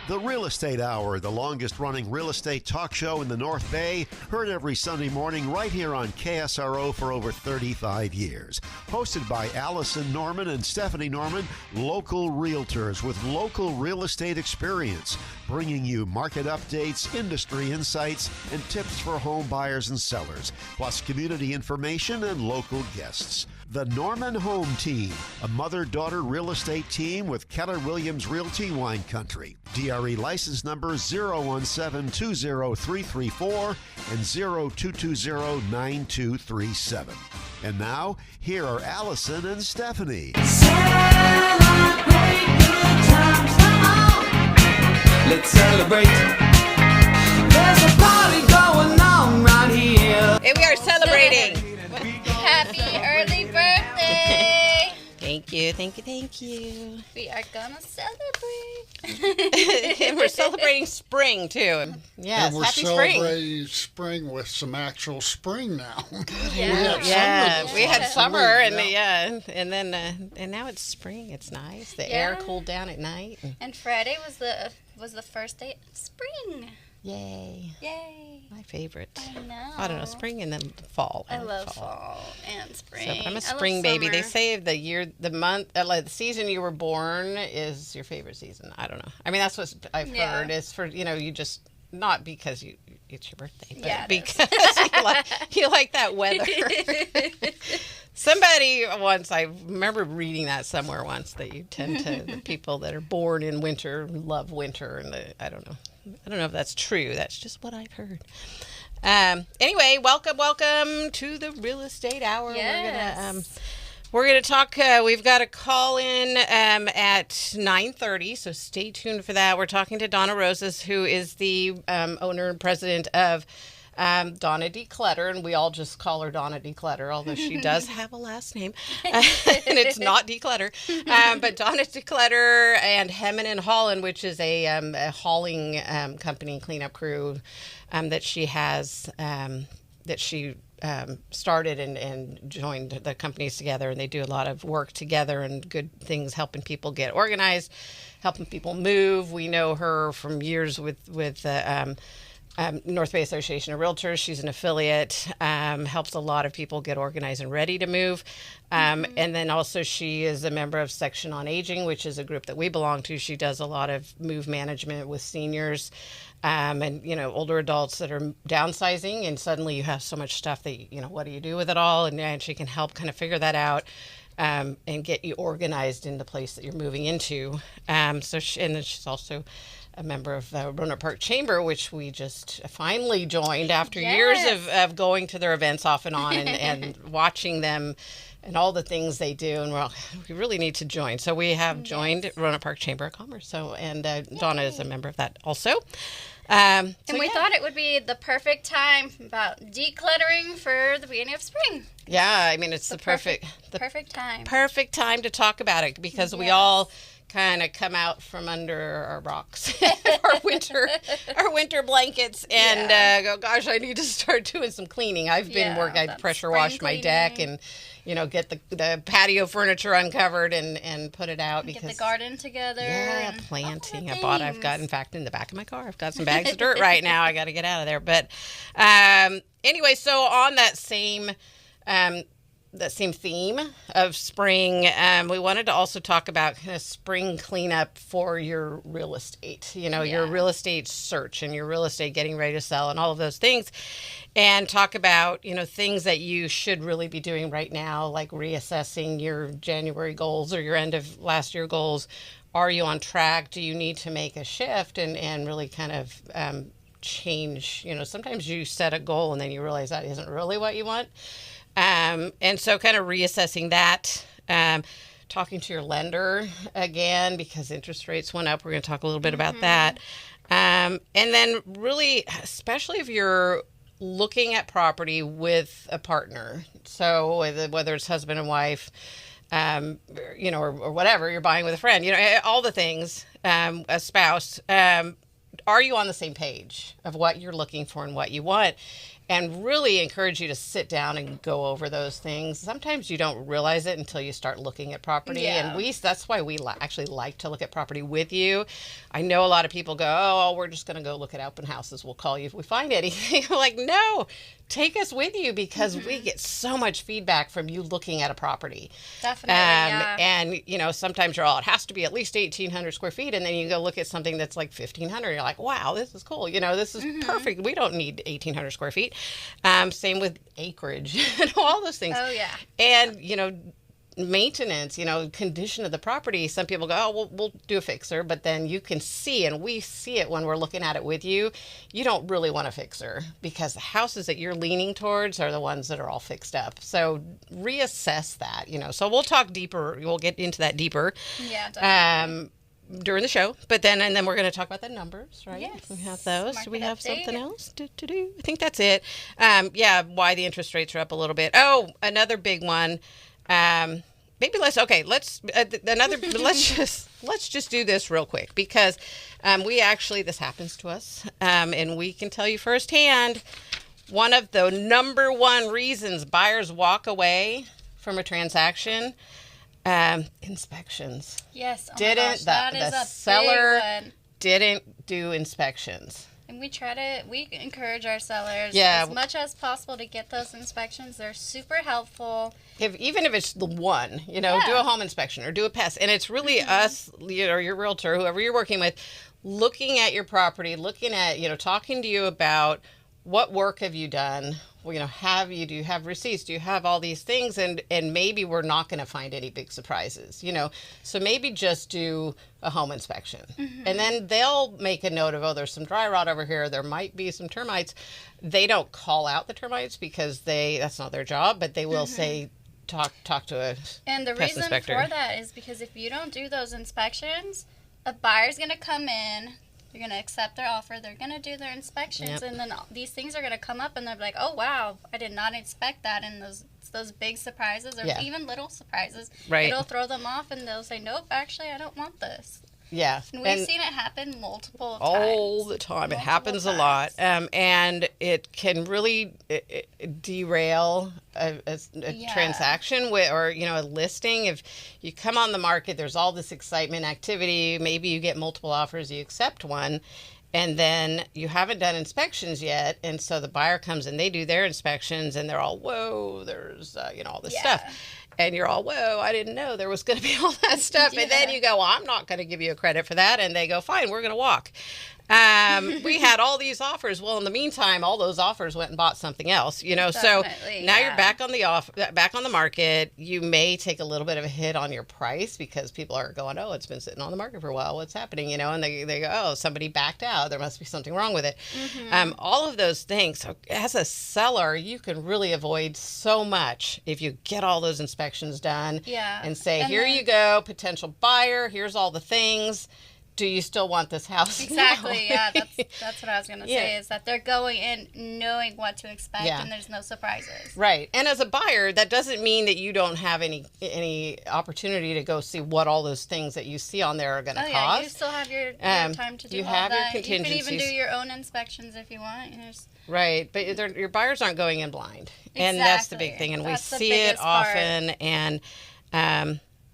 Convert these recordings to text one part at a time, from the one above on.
The Real Estate Hour, the longest-running real estate talk show in the North Bay, heard every Sunday morning right here on KSRO for over 35 years. Hosted by Allison Norman and Stephanie Norman, local realtors with local real estate experience, bringing you market updates, industry insights, and tips for home buyers and sellers, plus community information and local guests. The Norman Home Team, a mother-daughter real estate team with Keller Williams Realty Wine Country. DRE license number 017-20334 and 0220-9237. And now, here are Allison and Stephanie. Celebrate good times, come on. Let's celebrate. There's a party going on right here. And we are celebrating. Happy early birthday! Thank you, thank you, thank you. We are gonna celebrate. And we're celebrating spring too. Yes, and we're happy celebrating spring with some actual spring now. Yeah, we had summer, and and then and now it's spring. It's nice. The air cooled down at night. And Friday was the first day of spring. Yay! Yay! My favorite. I know. I don't know, spring and then fall. I love fall and spring. So, but I'm a spring baby. They say the season you were born is your favorite season. I don't know. I mean, that's what I've heard. Is for you just not because it's your birthday, but because you like that weather. Somebody once, I remember reading that somewhere once, that you tend to, the people that are born in winter love winter, and I don't know if that's true. That's just what I've heard. Anyway, welcome to the Real Estate Hour. Yes. We're gonna talk. We've got a call in at 9:30, so stay tuned for that. We're talking to Donna Roses, who is the owner and president of Donna Declutter, and we all just call her Donna Declutter, although she does have a last name, and it's not Declutter. But Donna Declutter and Hemmen and Holland, which is a hauling company, cleanup crew that she has, that she started and joined the companies together, and they do a lot of work together and good things, helping people get organized, helping people move. We know her from years with North Bay Association of Realtors. She's an affiliate, helps a lot of people get organized and ready to move. And then also she is a member of Section on Aging, which is a group that we belong to. She does a lot of move management with seniors and, older adults that are downsizing. And suddenly you have so much stuff that, what do you do with it all? And she can help kind of figure that out. And get you organized in the place that you're moving into. And then she's also a member of Roanoke Park Chamber, which we just finally joined after years of going to their events off and on and watching them and all the things they do. And we really need to join. So we have joined Roanoke Park Chamber of Commerce. And Donna is a member of that also. And we thought it would be the perfect time about decluttering for the beginning of spring. Yeah, I mean, it's the perfect time. Perfect time to talk about it, because we all kind of come out from under our rocks, our winter blankets, and go, gosh, I need to start doing some cleaning. I've been working. I pressure wash my deck and get the patio furniture uncovered and put it out, because get the garden together. Yeah, planting. I've got, in fact, in the back of my car, I've got some bags of dirt right now. I got to get out of there. But anyway, so on that same theme of spring, we wanted to also talk about kind of spring cleanup for your real estate, your real estate search and your real estate getting ready to sell and all of those things, and talk about, things that you should really be doing right now, like reassessing your January goals or your end of last year goals. Are you on track? Do you need to make a shift and really kind of change? Sometimes you set a goal and then you realize that isn't really what you want. And so kind of reassessing that, talking to your lender again, because interest rates went up. We're going to talk a little bit about that. And then really, especially if you're looking at property with a partner, so whether it's husband and wife, or whatever, you're buying with a friend, all the things, a spouse, are you on the same page of what you're looking for and what you want? and really encourage you to sit down and go over those things. Sometimes you don't realize it until you start looking at property. And that's why we actually like to look at property with you. I know a lot of people go, oh, we're just going to go look at open houses. We'll call you if we find anything. We're like, no, take us with you, because we get so much feedback from you looking at a property. Definitely, yeah. And, you know, sometimes you're all, it has to be at least 1,800 square feet. And then you go look at something that's like 1,500. You're like, wow, this is cool. You know, this is perfect. We don't need 1,800 square feet. Same with acreage and all those things. Oh, yeah. And, you know, maintenance, you know, condition of the property. Some people go, oh, we'll do a fixer, but then you can see, and we see it when we're looking at it with you, you don't really want a fixer, because the houses that you're leaning towards are the ones that are all fixed up. So reassess that, you know. So we'll talk deeper. We'll get into that deeper. Yeah, definitely. During the show, but then we're going to talk about the numbers, right? Yes. We have those. Market Do we have update. something else to do? I think that's it. Why the interest rates are up a little bit. Oh, another big one. Let's just do this real quick, because this happens to us, and we can tell you firsthand, one of the number one reasons buyers walk away from a transaction, inspections. Yes. Oh Didn't my gosh, that is the a seller big one. didn't do inspections. And we encourage our sellers Yeah. as much as possible to get those inspections. They're super helpful. Even if it's the one, you know, Yeah. do a home inspection or do a pest. And it's really us, you know, your realtor, whoever you're working with, looking at your property, looking at, you know, talking to you about what work have you done? Well, you know, do you have receipts? Do you have all these things? And maybe we're not going to find any big surprises, you know. So maybe just do a home inspection. And then they'll make a note of, oh, there's some dry rot over here. There might be some termites. They don't call out the termites because that's not their job, but they will say, talk to a And the pest reason inspector. for that is because if you don't do those inspections, a buyer's going to come in. They're going to accept their offer. They're going to do their inspections. Yep. And then these things are going to come up and they're like, oh, wow, I did not expect that. And those big surprises or even little surprises, Right. it'll throw them off and they'll say, nope, actually, I don't want this. Yeah. And we've seen it happen multiple times. All the time. It happens a lot. And it can really derail a transaction or, you know, a listing. If you come on the market, there's all this excitement, activity. Maybe you get multiple offers, you accept one, and then you haven't done inspections yet. And so the buyer comes and they do their inspections and they're all, whoa, there's, you know, all this stuff. And you're all, whoa, I didn't know there was going to be all that stuff. And then you go, well, I'm not going to give you a credit for that. And they go, fine, we're going to walk. We had all these offers. Well, in the meantime, all those offers went and bought something else, you know. Definitely, so now you're back on the market. You may take a little bit of a hit on your price because people are going, oh, it's been sitting on the market for a while. What's happening? You know, and they go, oh, somebody backed out. There must be something wrong with it. All of those things. So as a seller, you can really avoid so much if you get all those inspections done and say, here you go, potential buyer. Here's all the things. Do you still want this house? Exactly. No. Yeah, that's what I was going to say, is that they're going in knowing what to expect and there's no surprises. Right. And as a buyer, that doesn't mean that you don't have any opportunity to go see what all those things that you see on there are going to cost. Yeah, you still have your time to do you all have that. Your contingencies. You can even do your own inspections if you want. Right. But your buyers aren't going in blind. And that's the big thing. And we see it often. And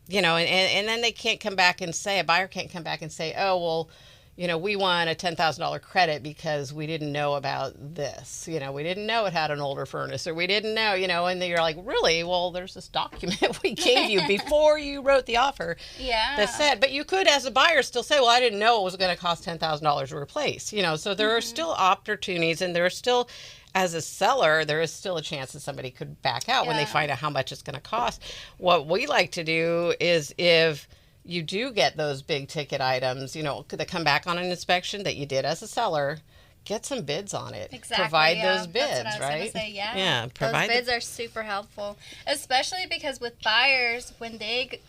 you know, and then they can't come back and say, a buyer can't come back and say, oh, well, you know, we want a $10,000 credit because we didn't know about this. You know, we didn't know it had an older furnace, or we didn't know, you know, and then you're like, really? Well, there's this document we gave you before you wrote the offer that said, but you could, as a buyer, still say, well, I didn't know it was going to cost $10,000 to replace, you know, so there are still opportunities, and there are still, as a seller, there is still a chance that somebody could back out when they find out how much it's going to cost. What we like to do is, if you do get those big ticket items, you know, that come back on an inspection that you did as a seller, get some bids on it. Exactly. Provide those bids, that's what I was right? Say, Yeah. Those bids are super helpful, especially because with buyers, when they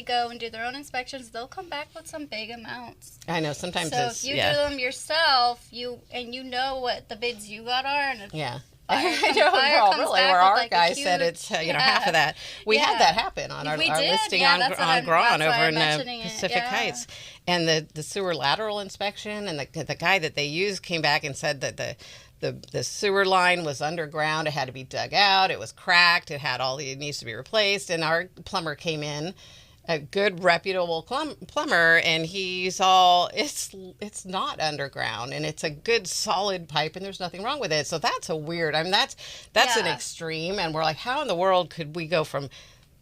go and do their own inspections, they'll come back with some big amounts. I know sometimes. So if you do them yourself, you know what the bids you got are, and where our guy said it's half of that. We had that happen on our listing on Grand over in Pacific Heights, And the sewer lateral inspection and the guy that they used came back and said that the sewer line was underground. It had to be dug out. It was cracked. It needs to be replaced. And our plumber came in, a good reputable plumber, and he's all, it's not underground, and it's a good solid pipe, and there's nothing wrong with it. So that's that's an extreme. And we're like, how in the world could we go from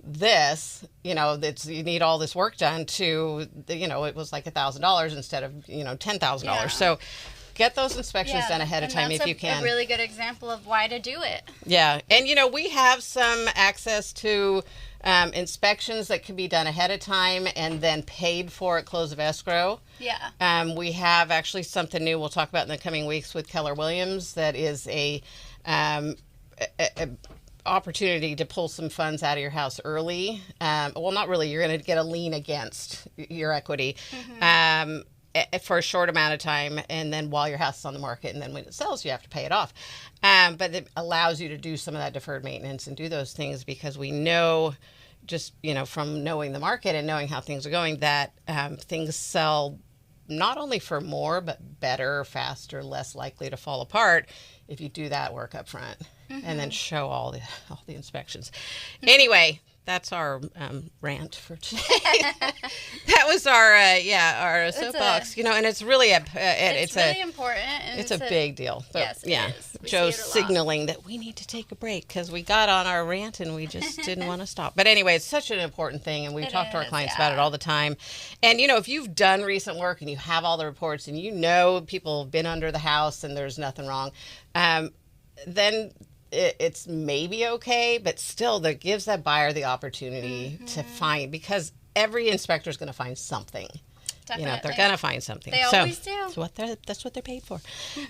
this, you need all this work done, to, it was like $1,000 instead of, $10,000. Yeah. So get those inspections done ahead of time if you can. That's a really good example of why to do it. Yeah. And, we have some access to inspections that can be done ahead of time and then paid for at close of escrow. Yeah. We have actually something new we'll talk about in the coming weeks with Keller Williams that is a opportunity to pull some funds out of your house early. Well, not really. You're going to get a lien against your equity. For a short amount of time, and then while your house is on the market, and then when it sells, you have to pay it off. But it allows you to do some of that deferred maintenance and do those things, because we know, just from knowing the market and knowing how things are going, that things sell not only for more, but better, faster, less likely to fall apart if you do that work up front and then show all the inspections. Anyway. That's our rant for today. That was our soapbox, and it's really it's really important. And it's a big deal. But, yes, it is. Joe's signaling that we need to take a break because we got on our rant and we just didn't want to stop. But anyway, it's such an important thing, and we talk to our clients about it all the time. And if you've done recent work and you have all the reports and people have been under the house and there's nothing wrong, then it's maybe okay, but still that gives that buyer the opportunity to find, because every inspector is going to find something. Definitely. They're going to find something. They always do. That's what they're paid for.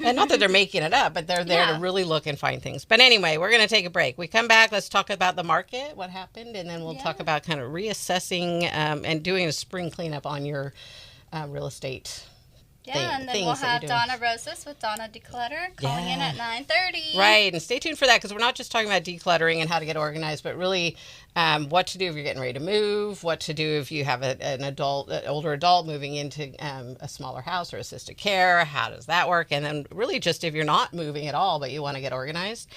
And not that they're making it up, but they're there to really look and find things. But anyway, we're going to take a break. We come back, let's talk about the market, what happened, and then we'll talk about kind of reassessing and doing a spring cleanup on your real estate. Yeah, and then we'll have Donna Rosas with Donna Declutter calling in at 9:30. Right, and stay tuned for that, because we're not just talking about decluttering and how to get organized, but really what to do if you're getting ready to move, what to do if you have an older adult moving into a smaller house or assisted care. How does that work? And then really just if you're not moving at all, but you want to get organized.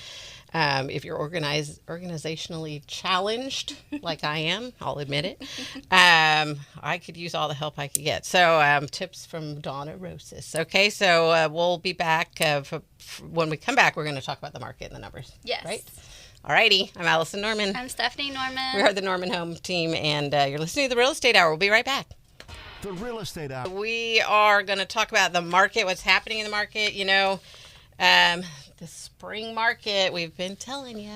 If you're organizationally challenged, like I am, I'll admit it, I could use all the help I could get. So tips from Donna Rosas. Okay, so we'll be back. When we come back, we're going to talk about the market and the numbers. Yes. Right? All righty. I'm Allison Norman. I'm Stephanie Norman. We are the Norman Home Team, and you're listening to The Real Estate Hour. We'll be right back. The Real Estate Hour. We are going to talk about the market, what's happening in the market. The spring market, we've been telling you,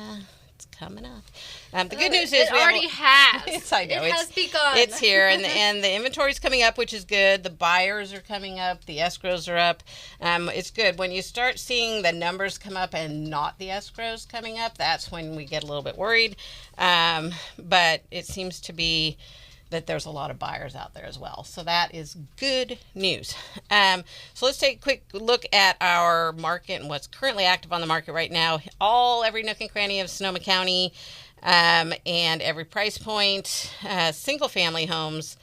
it's coming up. The good news is it already has. I know, it has begun. It's here, and the inventory's coming up, which is good. The buyers are coming up. The escrows are up. It's good. When you start seeing the numbers come up and not the escrows coming up, that's when we get a little bit worried. But it seems to be that there's a lot of buyers out there as well. So that is good news. So let's take a quick look at our market and what's currently active on the market right now. Every nook and cranny of Sonoma County and every price point. Single family homes,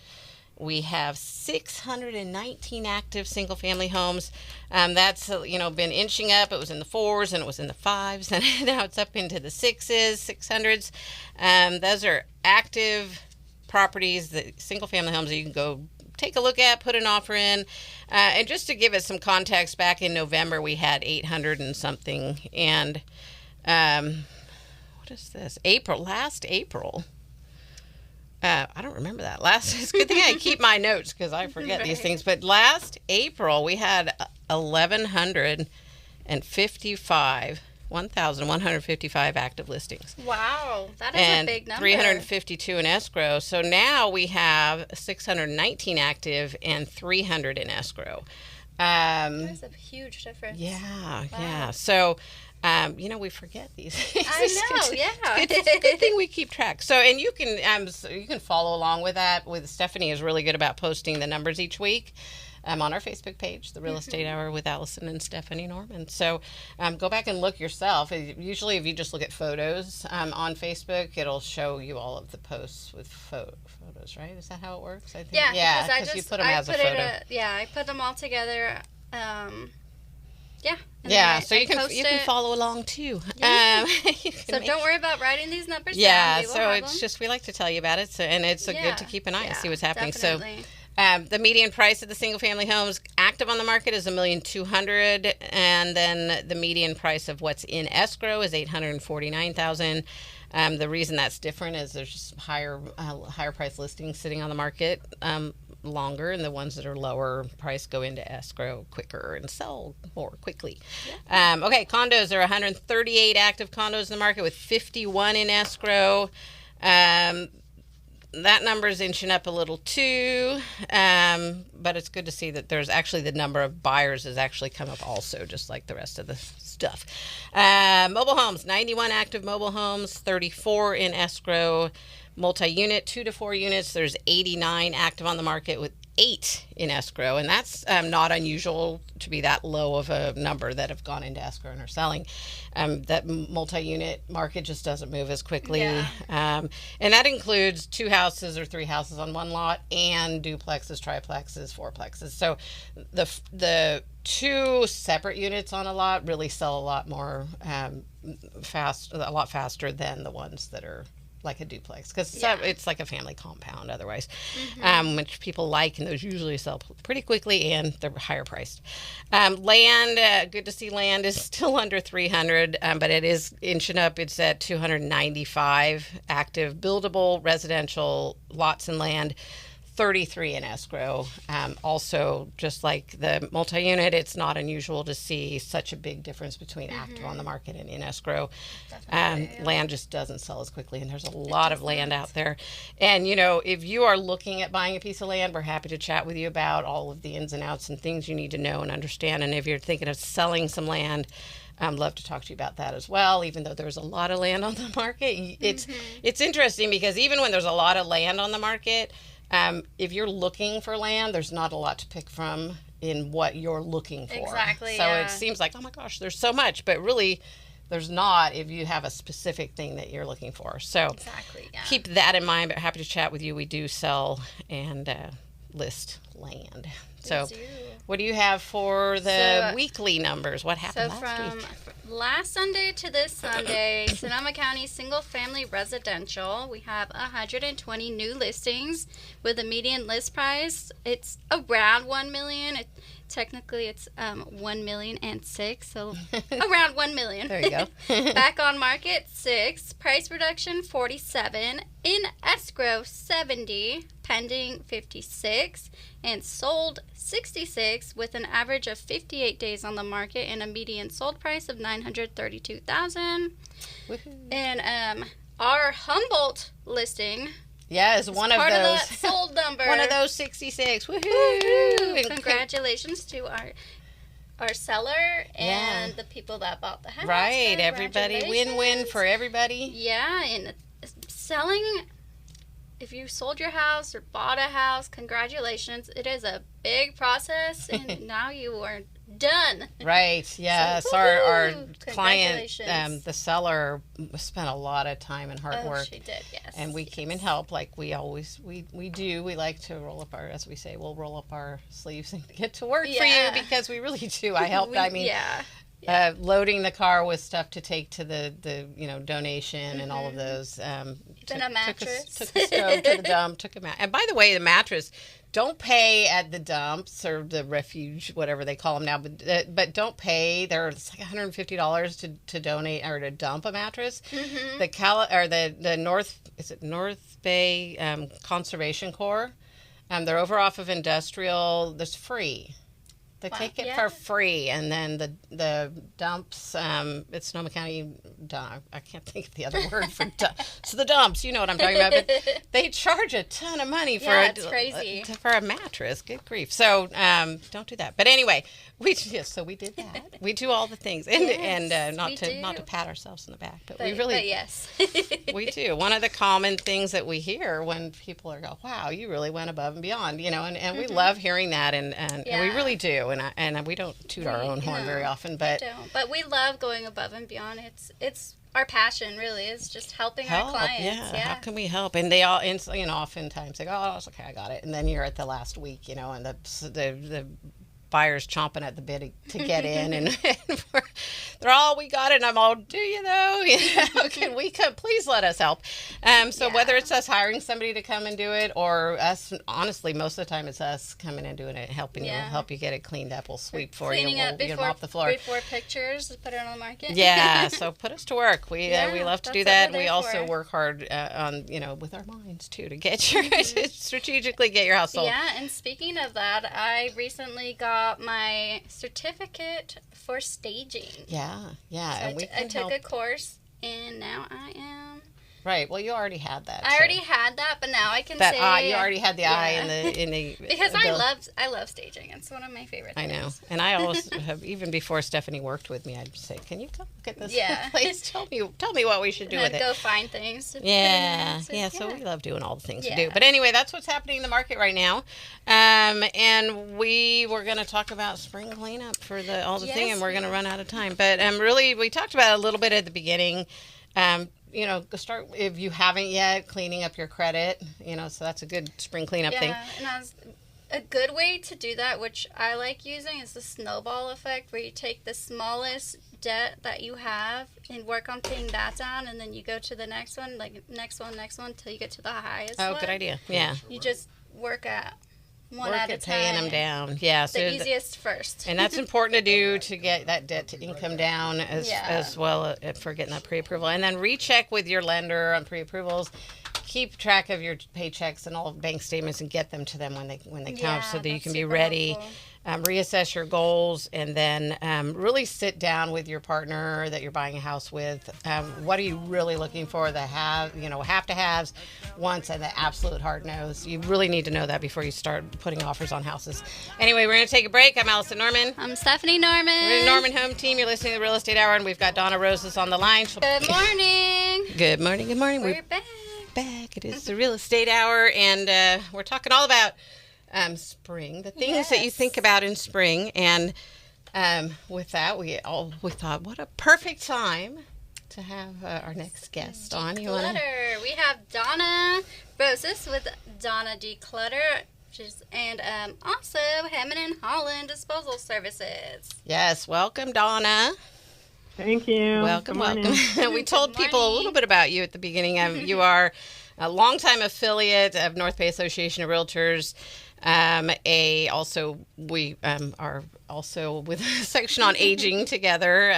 we have 619 active single family homes. That's been inching up. It was in the 4s and it was in the 5s, and now it's up into the 600s. Those are active properties, the single family homes that you can go take a look at, put an offer in. And just to give it some context, back in November we had 800 and something, and what is this? Last April. I don't remember that. It's a good thing I keep my notes because I forget these things. But last April we had 1,155 active listings. Wow, that is a big number. 352 in escrow. So now we have 619 active and 300 in escrow. That's a huge difference. Yeah. So, we forget these things. I know, It's a good thing we keep track. So, and you can follow along with that. Stephanie is really good about posting the numbers each week. on our Facebook page, The Real Estate Hour with Allison and Stephanie Norman. So go back and look yourself. Usually if you just look at photos on Facebook, it'll show you all of the posts with photos, right? Is that how it works? I think. Yeah, because you put them as a photo. I put them all together. So you can follow along too. Yeah. So don't worry about writing these numbers down. Yeah, so it's just we like to tell you about it, and it's good to keep an eye and see what's happening. Definitely. So the median price of the single family homes active on the market is $1,200,000, and then the median price of what's in escrow is $849,000. The reason that's different is there's just higher price listings sitting on the market longer, and the ones that are lower price go into escrow quicker and sell more quickly. Okay, condos are 138 active condos in the market with 51 in escrow. That number is inching up a little too, but it's good to see that there's actually the number of buyers has actually come up also, just like the rest of the stuff. Mobile homes, 91 active mobile homes, 34 in escrow. Multi-unit, 2 to 4 units, there's 89 active on the market with 8 in escrow, and that's not unusual to be that low of a number that have gone into escrow and are selling. That multi-unit market just doesn't move as quickly. And that includes 2 houses or 3 houses on one lot and duplexes, triplexes, fourplexes. So the 2 separate units on a lot really sell a lot more a lot faster than the ones that are like a duplex, because it's like a family compound otherwise, which people like, and those usually sell pretty quickly and they're higher priced. Land, good to see land is still under 300, but it is inching up. It's at 295 active buildable residential lots and land, 33 in escrow. Also, just like the multi-unit, it's not unusual to see such a big difference between active on the market and in escrow. Land just doesn't sell as quickly, and there's a lot of land out there. And, if you are looking at buying a piece of land, we're happy to chat with you about all of the ins and outs and things you need to know and understand. And if you're thinking of selling some land, I'd love to talk to you about that as well, even though there's a lot of land on the market. It's interesting because even when there's a lot of land on the market, if you're looking for land, there's not a lot to pick from in what you're looking for. Exactly. So it seems like, oh my gosh, there's so much, but really there's not if you have a specific thing that you're looking for. So keep that in mind, but happy to chat with you. We do sell and list land. So what do you have for the weekly numbers? What happened last week? From last Sunday to this Sunday, Sonoma County single-family residential, we have 120 new listings with a median list price. It's around $1 million. Technically, it's $1,000,006, so around $1 million. There you go. Back on market, 6. Price reduction, 47. In escrow, 70. Pending, 56. And sold, 66, with an average of 58 days on the market and a median sold price of $932,000. And our Humboldt listing. Yeah, is one of those. Part of that sold number. One of those 66. Woohoo! Woohoo! Congratulations to our seller and the people that bought the house. Right, everybody. Win-win for everybody. Yeah, and selling, if you sold your house or bought a house, congratulations. It is a big process, and now you are done. Right, yes. So, our client, the seller, spent a lot of time and hard work. She did, yes. And we came and helped like we always we do. We like to roll up our, as we say, we'll roll up our sleeves and get to work for you, because we really do. I helped. Loading the car with stuff to take to the donation and all of those. Even a mattress. Took the stove to the dump. Took a mat. And by the way, the mattress, don't pay at the dumps or the refuge, whatever they call them now. But don't pay. It's like $150 to donate or to dump a mattress. Mm-hmm. The North Bay Conservation Corps. They're over off of Industrial. That's free. They Wow, take it yeah. for free, and then the dumps. It's Sonoma County. I can't think of the other word for so the dumps. You know what I'm talking about. But they charge a ton of money for Yeah, it's crazy. for a mattress. Good grief! So don't do that. But anyway, we did that. We do all the things, and Yes, not we to do. pat ourselves on the back, but But, we really but yes. we do. One of the common things that we hear when people are go, "Wow, you really went above and beyond," and we love hearing that, and we Yeah. really do, and we don't toot our own horn very often, but don't. But we love going above and beyond. It's our passion, really. It's just helping our clients. yeah. How can we help? And they all, oftentimes they go, "Oh, it's okay, I got it," and then you're at the last week, and the buyers chomping at the bit to get in, and they're all, "We got it," and I'm all, "Do you though? Can we come? Please let us help." So whether it's us hiring somebody to come and do it, or us, honestly, most of the time it's us coming and doing it, helping you, help you get it cleaned up. We'll sweep for you. Cleaning up We'll mop the floor before pictures, put it on the market. Yeah, so put us to work. We love to do that's that. what we're We there also for. work hard on with our minds too to get to strategically get your house sold. Yeah, and speaking of that, I recently got my certificate for staging. Yeah, So and we I can took help. a course, and now I am. Right. Well, you already had that. I so- already had that, but now I can that say eye. You already had the eye Yeah. in the because ability. I love staging. It's one of my favorite I things. know, and I always have. Even before Stephanie worked with me, I'd say, "Can you come look at this Yeah. place? Tell me what we should do And with I'd it." go find things. to put in Yeah, there. yeah. So we love doing all the things we Yeah. do. But anyway, that's what's happening in the market right now. And we were going to talk about spring cleanup for all the thing, Yes, and we're going to we- run out of time. But really, we talked about it a little bit at the beginning. Start if you haven't yet cleaning up your credit. So that's a good spring cleanup thing. Yeah, and a good way to do that, which I like using, is the snowball effect, where you take the smallest debt that you have and work on paying that down, and then you go to the next one, next one, till you get to the highest Oh, one. good idea. Yeah. You just work at one Work at a at time. paying them down. Yeah. So The easiest first. and that's important to do to get that debt to income down as well for getting that pre-approval. And then recheck with your lender on pre-approvals. Keep track of your paychecks and all bank statements and get them to them when they come, so that you that's can be super ready. helpful. Reassess your goals, and then really sit down with your partner that you're buying a house with. What are you really looking for? The have-to-haves, wants, and the absolute hard no's. You really need to know that before you start putting offers on houses. Anyway, we're going to take a break. I'm Allison Norman. I'm Stephanie Norman. We're the Norman Home Team. You're listening to the Real Estate Hour, and we've got Donna Roses on the line. Good morning. Good morning. Good morning. We're back. Back. It is the Real Estate Hour, and we're talking all about spring, the things that you Yes. think about in spring. And with that, we thought, what a perfect time to have our next guest on. You want to? Declutter. We have Donna Roses with Donna Declutter, and also Hammond and Holland Disposal Services. Yes, welcome, Donna. Thank you. Welcome, Good morning. welcome. We told Good people a morning. little bit about you at the beginning. You are a longtime affiliate of North Bay Association of Realtors. We are also with a section on aging together,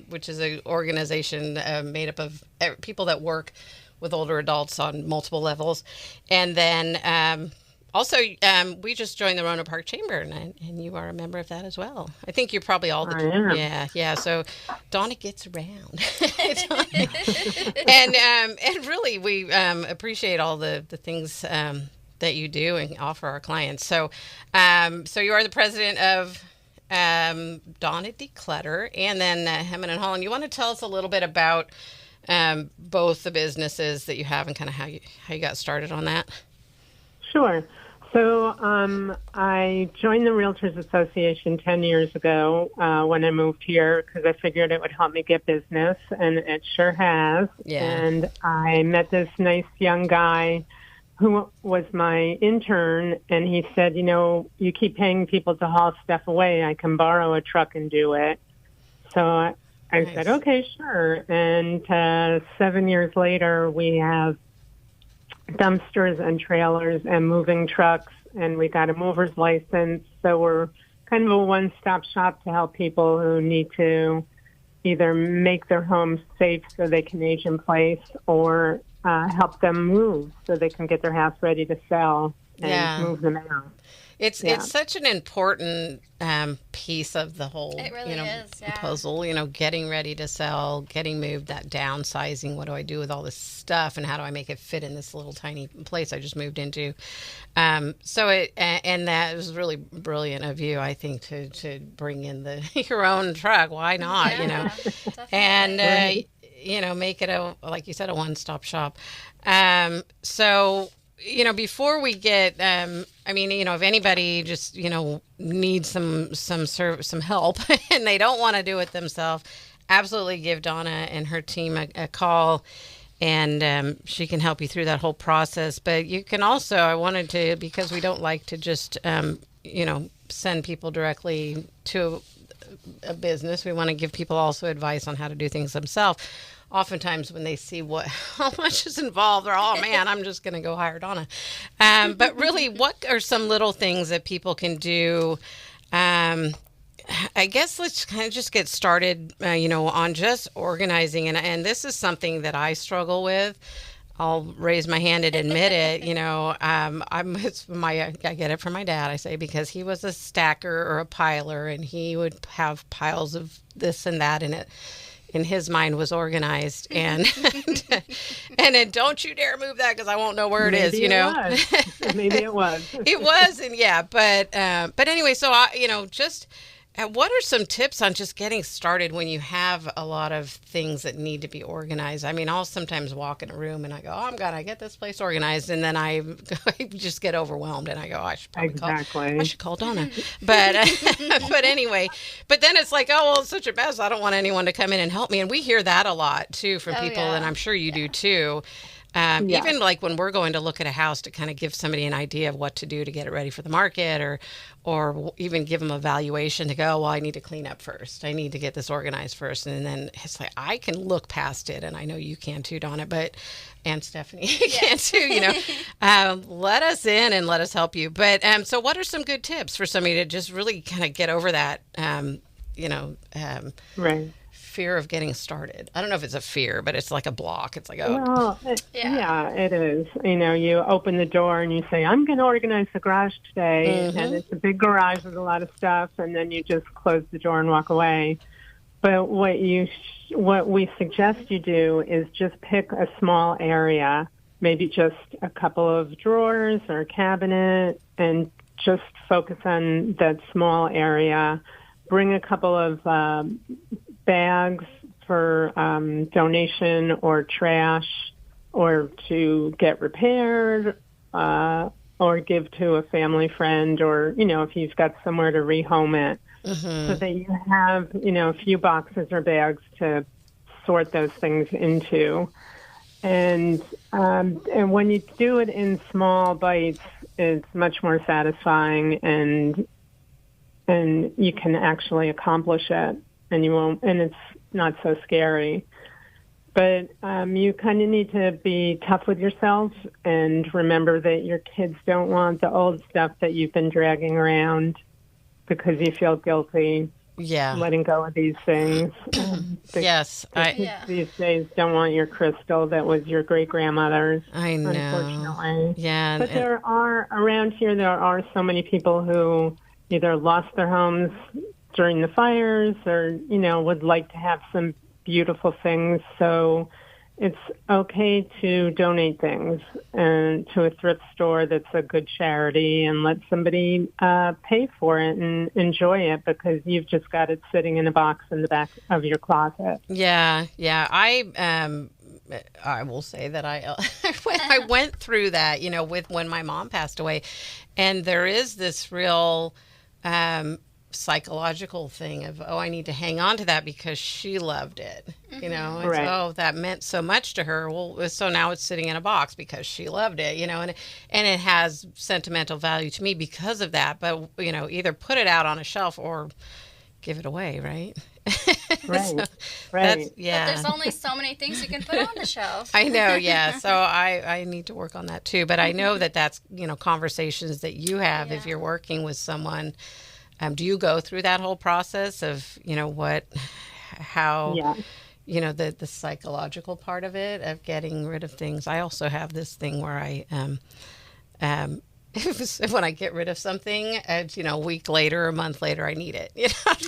which is an organization made up of people that work with older adults on multiple levels. And then we just joined the Roanoke Park Chamber, and you are a member of that as well. I think you're probably all the I am. yeah. So Donna gets around, and really we appreciate all the things that you do and offer our clients. So you are the president of Donna Declutter, and then Hammond and Holland. You want to tell us a little bit about both the businesses that you have and kind of how you got started on that? Sure. So I joined the Realtors Association 10 years ago when I moved here because I figured it would help me get business, and it sure has. Yeah. And I met this nice young guy who was my intern, and he said, you keep paying people to haul stuff away. I can borrow a truck and do it. So I Nice. said, okay, sure. And 7 years later, we have dumpsters and trailers and moving trucks, and we got a mover's license. So we're kind of a one-stop shop to help people who need to either make their homes safe so they can age in place, or help them move so they can get their house ready to sell and Yeah. move them out. It's such an important piece of the whole It really is, yeah. puzzle. Getting ready to sell, getting moved, that downsizing. What do I do with all this stuff, and how do I make it fit in this little tiny place I just moved into? And that was really brilliant of you, I think, to bring in your own truck. Why not? Definitely. And make it like you said, a one-stop shop. Before we get, if anybody just, needs some help and they don't want to do it themselves, absolutely give Donna and her team a call, and she can help you through that whole process. But you can also, because we don't like to just, send people directly to a business. We want to give people also advice on how to do things themselves. Oftentimes when they see how much is involved, they're, oh man, I'm just going to go hire Donna. But really, what are some little things that people can do? I guess let's kind of just get started, on just organizing. And this is something that I struggle with. I'll raise my hand and admit it. I get it from my dad, I say, because he was a stacker or a piler, and he would have piles of this and that in it. In his mind was organized, and then don't you dare move that because I won't know where it is. Maybe it was. It was, and yeah, but anyway, so just. What are some tips on just getting started when you have a lot of things that need to be organized? I mean, I'll sometimes walk in a room and I go, oh, I'm going to get this place organized. And then I just get overwhelmed and I go, I should call Donna. But but anyway, but then it's like, oh, well, it's such a mess. I don't want anyone to come in and help me. And we hear that a lot, too, from people. Yeah. And I'm sure you do, too. Even like when we're going to look at a house to kind of give somebody an idea of what to do to get it ready for the market, or even give them a valuation to go, well, I need to clean up first. I need to get this organized first. And then it's like, I can look past it, and I know you can too, Donna, and Stephanie can too, let us in and let us help you. But so what are some good tips for somebody to just really kind of get over that, right. fear of getting started? I don't know if it's a fear, but it's like a block. It's like, yeah, it is. You open the door and you say, I'm going to organize the garage today. And it's a big garage with a lot of stuff. And then you just close the door and walk away. But what we suggest you do is just pick a small area, maybe just a couple of drawers or a cabinet, and just focus on that small area. Bring a couple of bags for donation or trash, or to get repaired, or give to a family friend, or, if you've got somewhere to rehome it, so that you have, a few boxes or bags to sort those things into. And when you do it in small bites, it's much more satisfying, and you can actually accomplish it. And it's not so scary. But you kind of need to be tough with yourself and remember that your kids don't want the old stuff that you've been dragging around because you feel guilty letting go of these things. Yes. Kids these days don't want your crystal that was your great-grandmother's, I know. Unfortunately. Yeah. But around here, there are so many people who either lost their homes during the fires or, would like to have some beautiful things. So it's okay to donate things to a thrift store that's a good charity, and let somebody pay for it and enjoy it, because you've just got it sitting in a box in the back of your closet. Yeah. I will say that I went through that, with when my mom passed away, and there is this real psychological thing of, I need to hang on to that because she loved it. Right. That meant so much to her. Well, so now it's sitting in a box because she loved it, and it has sentimental value to me because of that. But, either put it out on a shelf or give it away, right? Right. Right. But there's only so many things you can put on the shelf. I know, yeah. So I need to work on that too. But I know that's, conversations that you have if you're working with someone. Do you go through that whole process of, the psychological part of it, of getting rid of things? I also have this thing where I, when I get rid of something, and a week later, a month later, I need it.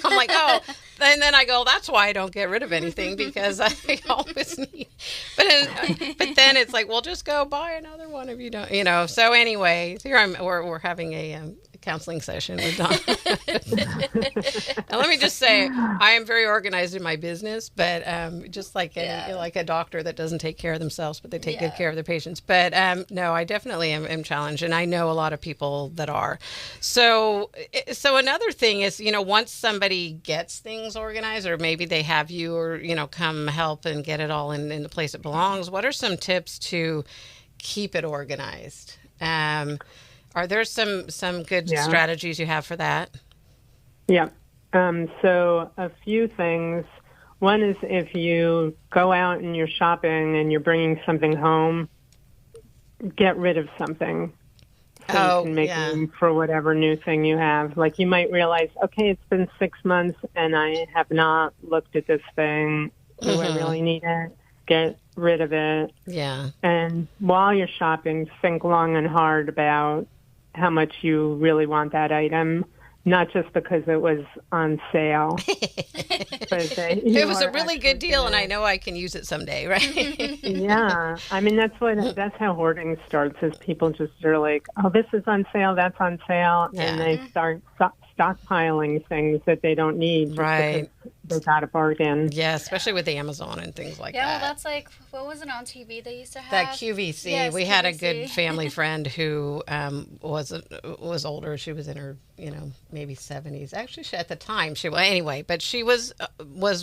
I'm like, oh, and then I go, that's why I don't get rid of anything, because I always need. But then it's like, well, just go buy another one if you don't. So anyway, here we're having a counseling session with Donna. Now, let me just say, I am very organized in my business, but just like a doctor that doesn't take care of themselves, but they take good care of their patients. But no, I definitely am challenged, and I know a lot of people that are. So another thing is, once somebody gets things organized, or maybe they have you, or come help and get it all in the place it belongs. What are some tips to keep it organized? Are there some good strategies you have for that? Yeah. So a few things. One is, if you go out and you're shopping and you're bringing something home, get rid of something. So you can make room for whatever new thing you have. Like, you might realize, okay, it's been 6 months and I have not looked at this thing. Do I really need it? Get rid of it. Yeah. And while you're shopping, think long and hard about how much you really want that item, not just because it was on sale. But it was a really good deal, and I know I can use it someday, right? Yeah. I mean, that's how hoarding starts, is people just are like, oh, this is on sale, that's on sale, and they start stockpiling things that they don't need. Right. They got a bargain. Yeah, especially with Amazon and things like that. Yeah, well, that's like, what was it on TV they used to have? That QVC. Yes, we QVC. had a good family friend who was older. She was in her, maybe 70s. Actually, at the time, but she was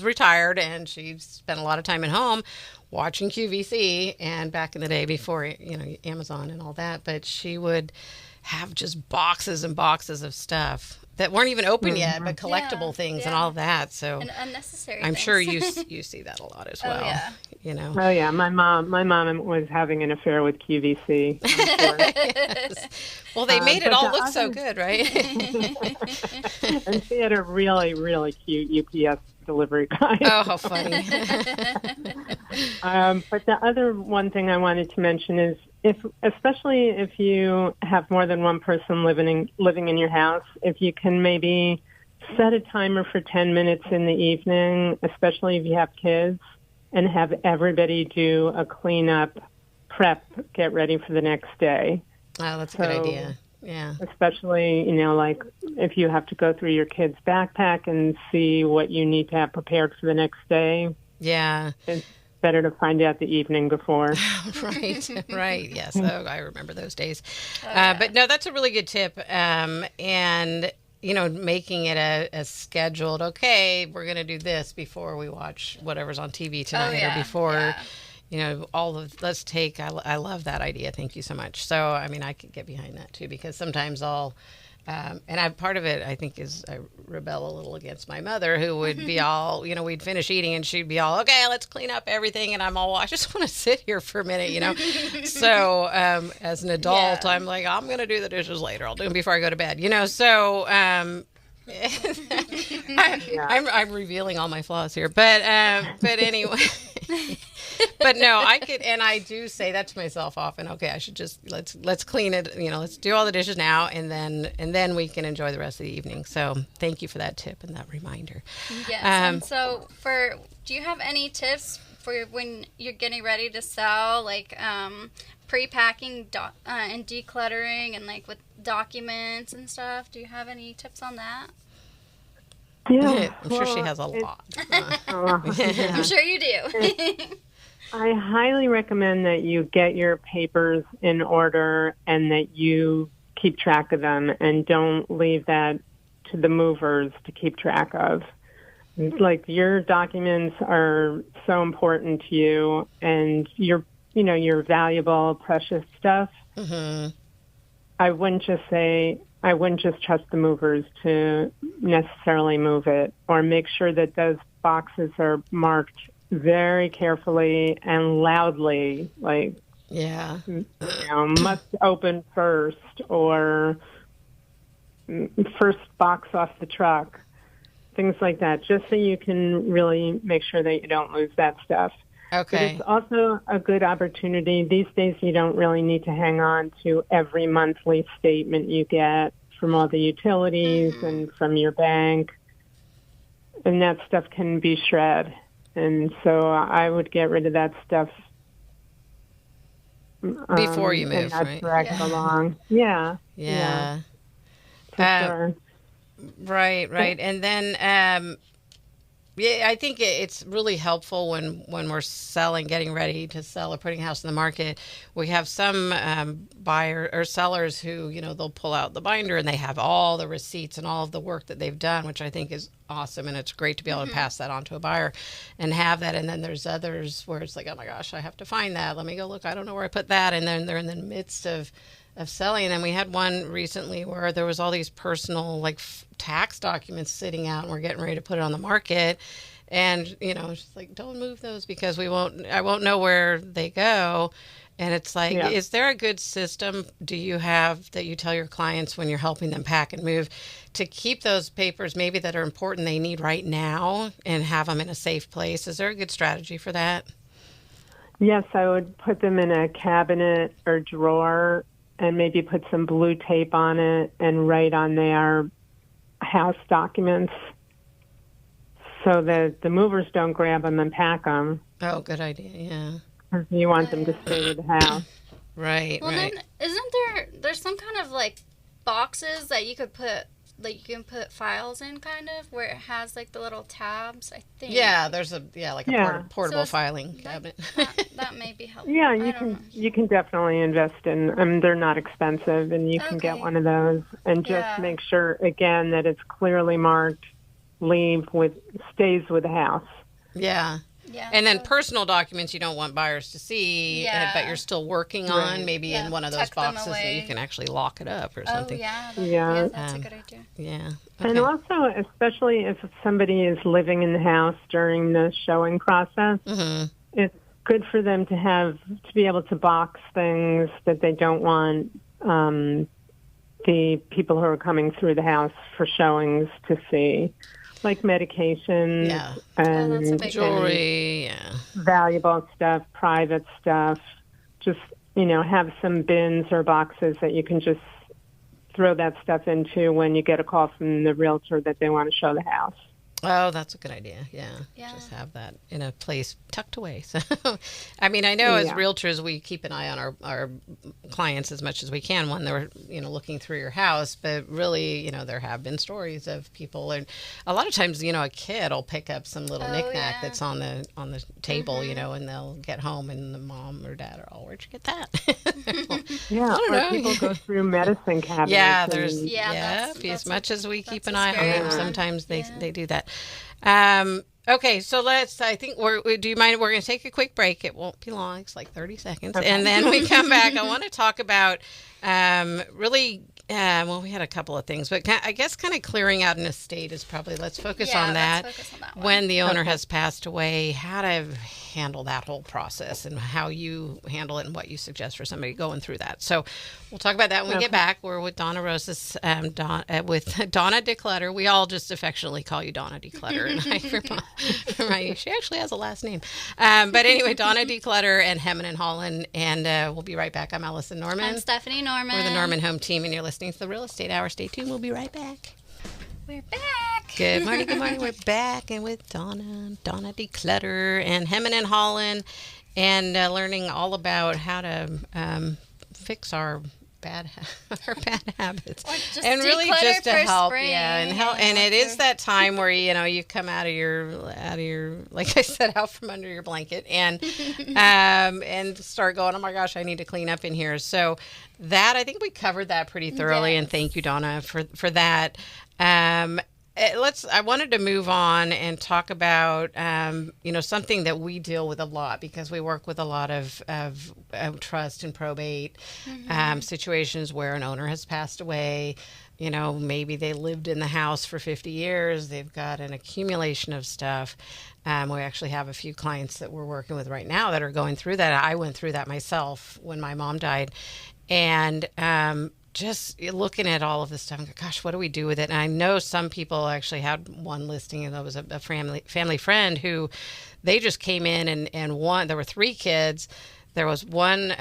retired, and she spent a lot of time at home watching QVC, and back in the day before, Amazon and all that. But she would have just boxes and boxes of stuff that weren't even open yet, but collectible things and all that. So, and unnecessary I'm things. sure you see that a lot as well. Oh yeah, my mom was having an affair with QVC. Yes. Well, they made it all look so good, right? And she had a really, really cute UPS delivery guy. Oh, how funny. But the other one thing I wanted to mention is, especially if you have more than one person living in your house, if you can maybe set a timer for 10 minutes in the evening, especially if you have kids, and have everybody do a cleanup, prep, get ready for the next day. Oh, that's a good idea. Yeah. Especially, like if you have to go through your kid's backpack and see what you need to have prepared for the next day. Yeah. It's better to find out the evening before. Right. Yes. Oh, I remember those days. But no, that's a really good tip. And, making it a scheduled, okay, we're going to do this before we watch whatever's on TV tonight, or before, let's take, I love that idea. Thank you so much. So, I mean, I could get behind that too, because sometimes part of it, I think, is I rebel a little against my mother, who would be all, we'd finish eating and she'd be all, okay, let's clean up everything. And I'm all, I just want to sit here for a minute, So as an adult, I'm like, I'm going to do the dishes later. I'll do them before I go to bed, So I'm revealing all my flaws here. But anyway. But no, I do say that to myself often. Okay, I should just let's clean it. Let's do all the dishes now, and then we can enjoy the rest of the evening. So thank you for that tip and that reminder. Yes. And so, do you have any tips for when you're getting ready to sell, like pre-packing and decluttering, and like with documents and stuff? Do you have any tips on that? Yeah, I'm sure she has a lot. I'm sure you do. I highly recommend that you get your papers in order and that you keep track of them, and don't leave that to the movers to keep track of. Like, your documents are so important to you, and your valuable, precious stuff. Mm-hmm. I wouldn't just trust the movers to necessarily move it, or make sure that those boxes are marked very carefully and loudly, like, must open first, or first box off the truck, things like that, just so you can really make sure that you don't lose that stuff. But Okay. it's also a good opportunity. These days, you don't really need to hang on to every monthly statement you get from all the utilities and from your bank. And that stuff can be shred. And so I would get rid of that stuff Before you and move, not right? drag it along. Yeah. Yeah. For sure. Right. And then, yeah, I think it's really helpful when we're selling, getting ready to sell or putting a house in the market. We have some buyer or sellers who, they'll pull out the binder and they have all the receipts and all of the work that they've done, which I think is awesome. And it's great to be able to pass that on to a buyer and have that. And then there's others where it's like, oh my gosh, I have to find that. Let me go look. I don't know where I put that. And then they're in the midst of selling. And then we had one recently where there was all these personal tax documents sitting out and we're getting ready to put it on the market. And, it's just like, don't move those because I won't know where they go. And it's like, Is there a good system do you have that you tell your clients when you're helping them pack and move to keep those papers maybe that are important they need right now and have them in a safe place? Is there a good strategy for that? Yes, I would put them in a cabinet or drawer and maybe put some blue tape on it and write on there house documents so that the movers don't grab them and pack them. Oh, good idea. Yeah. You want them to stay with the house. Right. Well, right. then there's some kind of boxes that you could put you can put files in, kind of, where it has the little tabs, I think. Yeah, there's a portable So filing cabinet. that may be helpful. Yeah, I don't know. you can definitely invest in them. They're not expensive, and you can get Okay. one of those. And just Yeah. make sure again that it's clearly marked stays with the house. Yeah. Yeah. And then personal documents you don't want buyers to see, Yeah. but you're still working on, Right. maybe Yeah, in one of those tuck them boxes that you away. can actually lock it up or Oh, something. yeah. Yeah. That's a good idea. Yeah. And Okay. also, especially if somebody is living in the house during the showing process, it's good for them to be able to box things that they don't want the people who are coming through the house for showings to see, like medications Yeah. and, that's a big Jewelry, yeah. valuable stuff, private stuff. Just, have some bins or boxes that you can just throw that stuff into when you get a call from the realtor that they want to show the house. Oh, that's a good idea. Yeah. Yeah. Just have that in a place tucked away. So, I mean, I know as Yeah. realtors, we keep an eye on our clients as much as we can when they're, looking through your house. But really, there have been stories of people, and a lot of times, a kid will pick up some little knickknack yeah. that's on the table, and they'll get home and the mom or dad are all, where'd you get that? Yeah, don't or know. people go through medicine cabinets. Yeah, and- there's Yeah, as much as we keep that's an a eye on scary them, one. sometimes they Yeah. do that. Okay, so I think do you mind? We're going to take a quick break. It won't be long. It's like 30 seconds. Okay. And then we come back. I want to talk about really, well, we had a couple of things, but I guess kind of clearing out an estate is probably, let's focus Yeah, on that. let's focus on that one. When the owner has passed away, how to handle that whole process and how you handle it and what you suggest for somebody going through that. So we'll talk about that when we get back. We're with Donna Rosas, with Donna Declutter. We all just affectionately call you Donna Declutter. And she actually has a last name. But anyway, Donna Declutter and Hemmon and Holland. And we'll be right back. I'm Allison Norman. I'm Stephanie Norman. We're the Norman Home Team, and you're listening to the Real Estate Hour. Stay tuned. We'll be right back. We're back. Good morning, good morning. We're back and with Donna Declutter and Hemmon and Holland, and learning all about how to fix our bad habits, Or just and really declutter just to for help, spring, and help. And it is that time where you come out of your like I said, out from under your blanket and start going, oh my gosh, I need to clean up in here. So that, I think we covered that pretty thoroughly, and thank you, Donna, for that. I wanted to move on and talk about, something that we deal with a lot because we work with a lot of trust and probate situations where an owner has passed away. Maybe they lived in the house for 50 years. They've got an accumulation of stuff. We actually have a few clients that we're working with right now that are going through that. I went through that myself when my mom died. And just looking at all of this stuff, and gosh, what do we do with it? And I know some people actually had one listing, and that was a family friend who they just came in and one. There were 3 kids. There was one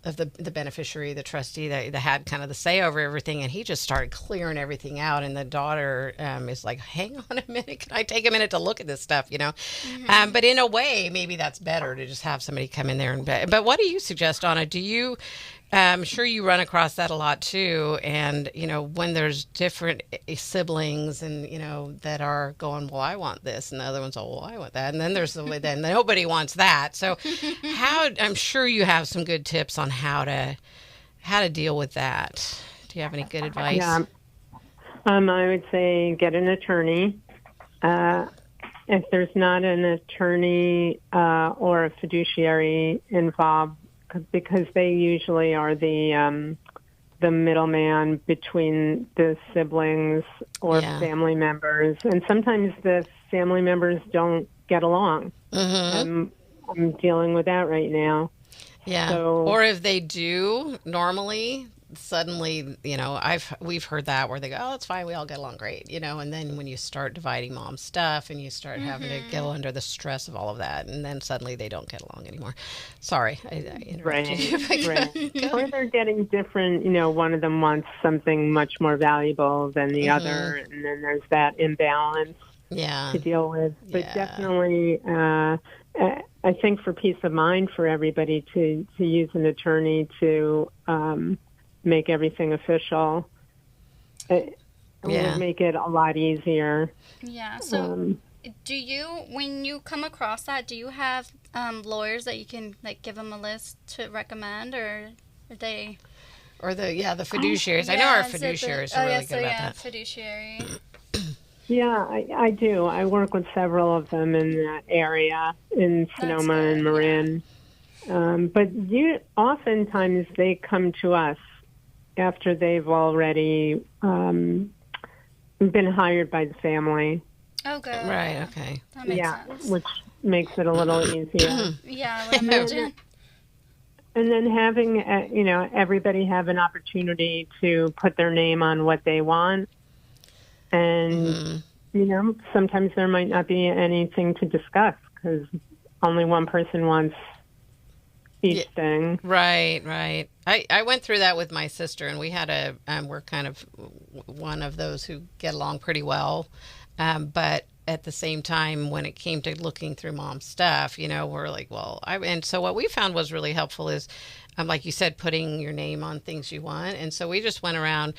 of the beneficiary, the trustee, that had kind of the say over everything, and he just started clearing everything out. And the daughter is like, "Hang on a minute, can I take a minute to look at this stuff?" But in a way, maybe that's better to just have somebody come in there. But what do you suggest, Donna? Do you? I'm sure you run across that a lot too. And, when there's different siblings and, that are going, well, I want this. And the other one's, oh, well, I want that. And then there's then nobody wants that. So I'm sure you have some good tips on how to deal with that. Do you have any good advice? Yeah. I would say get an attorney. If there's not an attorney or a fiduciary involved, because they usually are the middleman between the siblings or family members, and sometimes the family members don't get along. I'm dealing with that right now. Yeah. So, or if they do normally, suddenly, we've heard that where they go, oh, it's fine, we all get along great, and then when you start dividing mom's stuff and you start having to go under the stress of all of that, and then suddenly they don't get along anymore. Sorry, I interrupted you. Right. Or they're getting different, one of them wants something much more valuable than the other, and then there's that imbalance to deal with. But definitely, I think for peace of mind for everybody to use an attorney to make everything official. It would make it a lot easier. Yeah. So, do you, when you come across that, do you have lawyers that you can give them a list to recommend, or are they? Or the fiduciaries. I know our fiduciaries are really good about that. Fiduciary. Yeah, I do. I work with several of them in the area, in Sonoma and Marin. But oftentimes they come to us after they've already been hired by the family. Oh, good. Right, okay. That makes sense. Which makes it a little easier. Yeah, I would imagine. And then having, everybody have an opportunity to put their name on what they want. And, sometimes there might not be anything to discuss because only one person wants each thing. Right. I went through that with my sister, and we had we're kind of one of those who get along pretty well. But at the same time, when it came to looking through mom's stuff, we're like, well, and so what we found was really helpful is, like you said, putting your name on things you want. And so we just went around,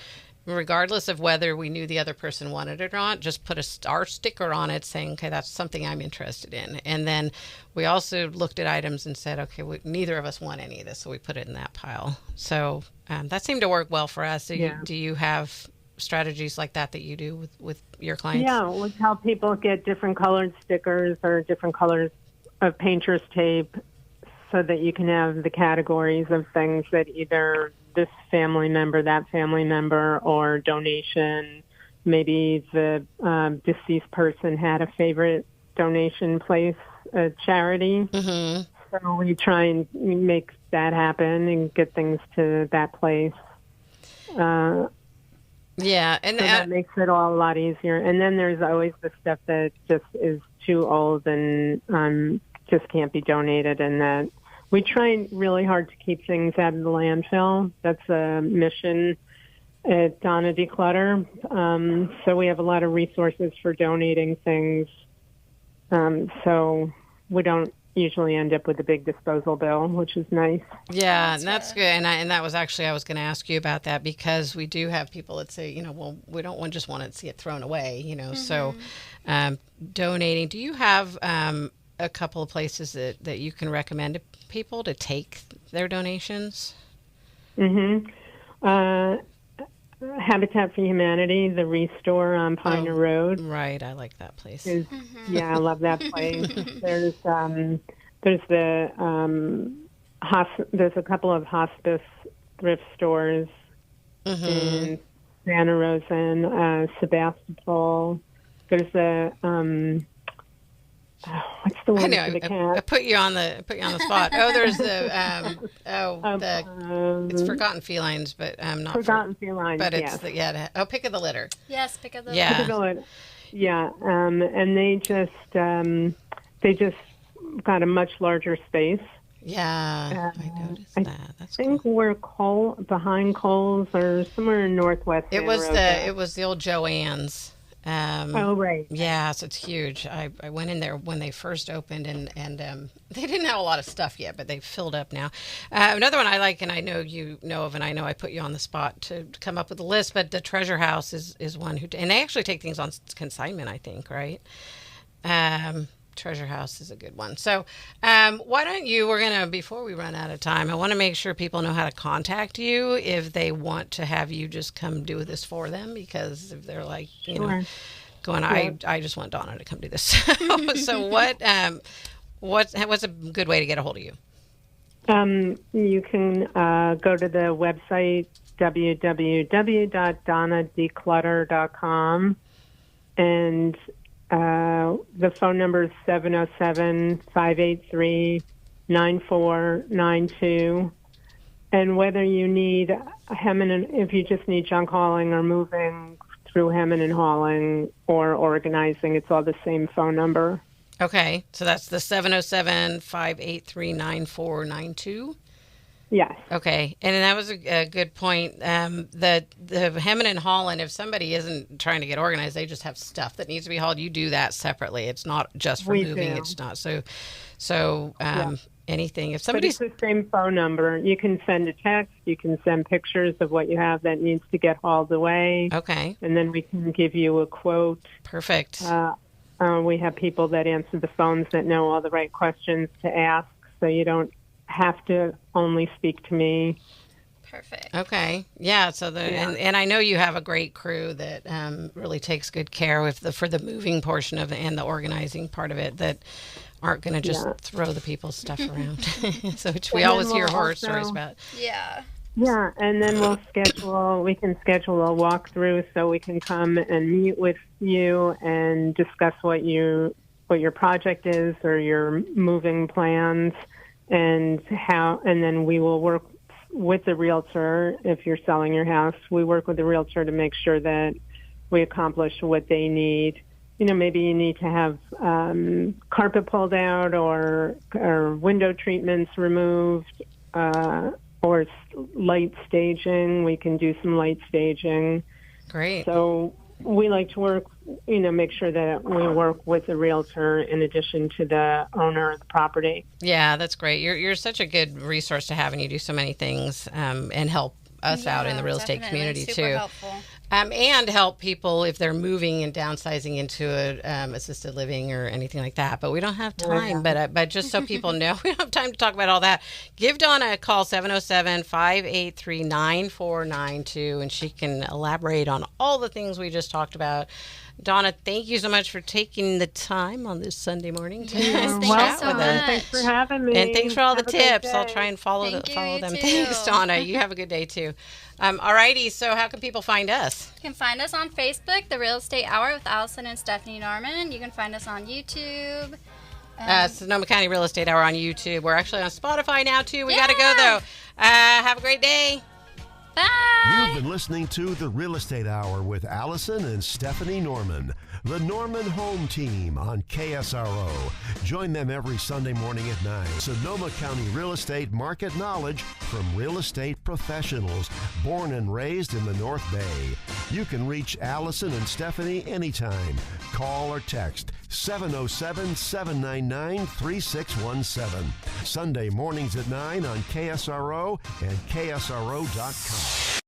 regardless of whether we knew the other person wanted it or not, just put our sticker on it saying, okay, that's something I'm interested in. And then we also looked at items and said, okay, neither of us want any of this, so we put it in that pile. So that seemed to work well for us. Do you have strategies like that you do with your clients? Yeah, we help people get different colored stickers or different colors of painter's tape so that you can have the categories of things that either this family member, that family member, or donation. Maybe the deceased person had a favorite donation place, a charity. So we try and make that happen and get things to that place. And so that makes it all a lot easier. And then there's always the stuff that just is too old and just can't be donated, and that we try really hard to keep things out of the landfill. That's a mission at Donna Declutter. So we have a lot of resources for donating things. So we don't usually end up with a big disposal bill, which is nice. Yeah, and that's good. And that was actually, I was going to ask you about that, because we do have people that say, well, we don't just want to see it thrown away, So donating. Do you have a couple of places that you can recommend to people to take their donations? Habitat for Humanity, the Restore on Pioneer Road. Right, I like that place. Yeah, I love that place. There's a couple of hospice thrift stores in Santa Rosa and Sebastopol. There's What's the I one know. for the I cat? put you on the spot. Oh, there's the it's forgotten felines, but not Forgotten felines. But it's yes. pick of the litter. Yes, pick up the Yeah. Yeah, and they just got a much larger space. Yeah, I noticed that. That's I think cool. we're behind Coles or somewhere in Northwest. It was Road. it was the old Joann's. Oh, right. Yeah, so it's huge. I went in there when they first opened, and they didn't have a lot of stuff yet, but they filled up now. Another one I like, and I know you know of, and I know I put you on the spot to come up with a list, but the Treasure House is one and they actually take things on consignment, I think, right? Treasure House is a good one. So why don't you, before we run out of time, I want to make sure people know how to contact you if they want to have you just come do this for them, because if they're like, I just want Donna to come do this. So what's a good way to get a hold of you? You can go to the website www.donnadeclutter.com, and the phone number is 707-583-9492. And whether you need if you just need junk hauling or moving through hemming and hauling or organizing, it's all the same phone number. Okay, so that's the 707-583-9492. Yes. Okay, and that was a good point. The hemming and hauling, if somebody isn't trying to get organized, they just have stuff that needs to be hauled. You do that separately. It's not just for moving. Do. It's not anything. If somebody's But it's the same phone number. You can send a text. You can send pictures of what you have that needs to get hauled away. Okay, And then we can give you a quote. perfect. We have people that answer the phones that know all the right questions to ask, so you don't have to only speak to me. Perfect. Okay. Yeah. So and I know you have a great crew that really takes good care for the moving portion of it and the organizing part of it, that aren't going to just throw the people's stuff around. So which we always hear horror stories about. Yeah. Yeah, and then we can schedule a walkthrough so we can come and meet with you and discuss what your project is or your moving plans, and then we will work with the realtor. If you're selling your house, we work with the realtor to make sure that we accomplish what they need. Maybe you need to have carpet pulled out or window treatments removed, or light staging. We can do some light staging. Great. So we like to work, make sure that we work with the realtor in addition to the owner of the property. Yeah, that's great. You're such a good resource to have, and you do so many things and help us out in the real estate community super too. Helpful. And help people if they're moving and downsizing into assisted living or anything like that. But we don't have time. But just so people know, we don't have time to talk about all that. Give Donna a call, 707-583-9492, and she can elaborate on all the things we just talked about. Donna, thank you so much for taking the time on this Sunday morning to Yes, chat thank you so with much. us. Thanks for having me. And thanks for all the Have a great tips. I'll day. try and follow Thank you, them. you too. Thanks, Donna. You have a good day too. All righty. So how can people find us? You can find us on Facebook, The Real Estate Hour with Allison and Stephanie Norman. You can find us on YouTube. Sonoma County Real Estate Hour on YouTube. We're actually on Spotify now too. We got to go though. Have a great day. Bye. You've been listening to The Real Estate Hour with Allison and Stephanie Norman, the Norman Home Team on KSRO. Join them every Sunday morning at 9. Sonoma County real estate market knowledge from real estate professionals born and raised in the North Bay. You can reach Allison and Stephanie anytime. Call or text 707-799-3617. Sunday mornings at 9 on KSRO and KSRO.com.